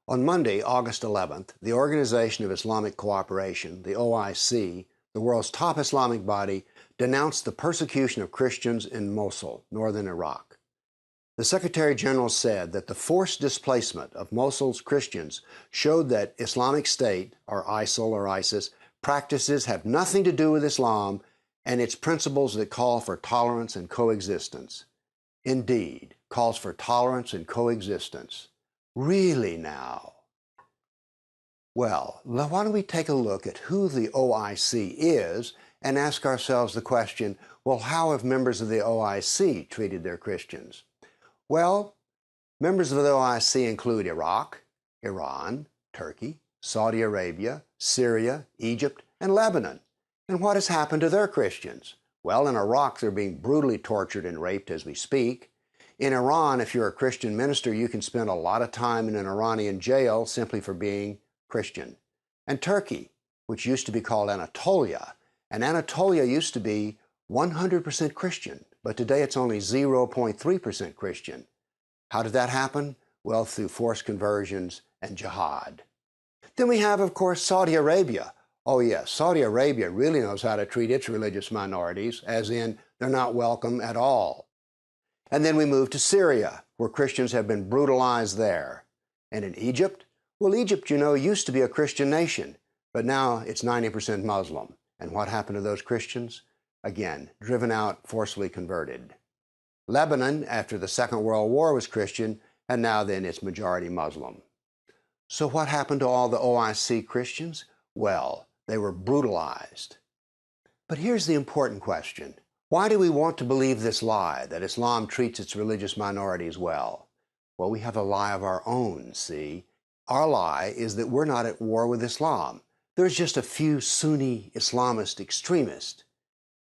On Monday, August 11th, the Organization of Islamic Cooperation, the OIC, the world's top Islamic body, denounced the persecution of Christians in Mosul, northern Iraq. The Secretary General said that the forced displacement of Mosul's Christians showed that Islamic State, or ISIL or ISIS, practices have nothing to do with Islam and its principles that call for tolerance and coexistence. Indeed, calls for tolerance and coexistence. Really now? Well, why don't we take a look at who the OIC is and ask ourselves the question, well, how have members of the OIC treated their Christians? Well, members of the OIC include Iraq, Iran, Turkey, Saudi Arabia, Syria, Egypt, and Lebanon. And what has happened to their Christians? Well, in Iraq, they're being brutally tortured and raped as we speak. In Iran, if you're a Christian minister, you can spend a lot of time in an Iranian jail simply for being Christian. And Turkey, which used to be called Anatolia, and Anatolia used to be 100% Christian, but today it's only 0.3% Christian. How did that happen? Well, through forced conversions and jihad. Then we have, of course, Saudi Arabia. Oh yes, Saudi Arabia really knows how to treat its religious minorities, as in they're not welcome at all. And then we move to Syria, where Christians have been brutalized there. And in Egypt? Well, Egypt, you know, used to be a Christian nation, but now it's 90% Muslim. And what happened to those Christians? Again, driven out, forcibly converted. Lebanon, after the Second World War, was Christian, and now then it's majority Muslim. So what happened to all the OIC Christians? Well, they were brutalized. But here's the important question. Why do we want to believe this lie, that Islam treats its religious minorities well? Well, we have a lie of our own, see? Our lie is that we're not at war with Islam. There's just a few Sunni Islamist extremists.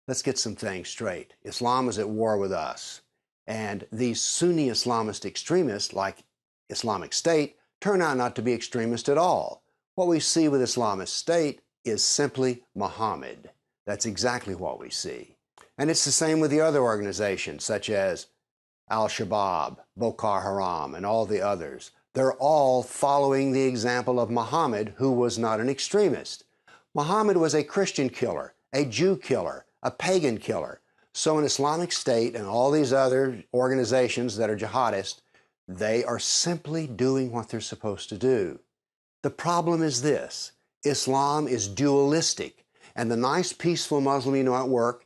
Let's get some things straight. Islam is at war with us. And these Sunni Islamist extremists, like Islamic State, turn out not to be extremists at all. What we see with Islamic State is simply Muhammad. That's exactly what we see. And it's the same with the other organizations, such as Al-Shabaab, Boko Haram, and all the others. They're all following the example of Muhammad, who was not an extremist. Muhammad was a Christian killer, a Jew killer, a pagan killer. So an Islamic State and all these other organizations that are jihadists, they are simply doing what they're supposed to do. The problem is this: Islam is dualistic, and the nice, peaceful Muslim you know at work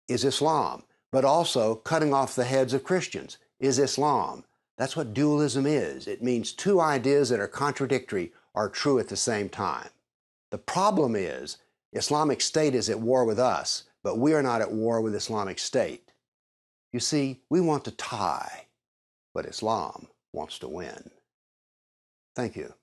is Islam, but also cutting off the heads of Christians is Islam. That's what dualism is. It means two ideas that are contradictory are true at the same time. The problem is Islamic State is at war with us, but we are not at war with Islamic State. You see, we want to tie, but Islam wants to win. Thank you.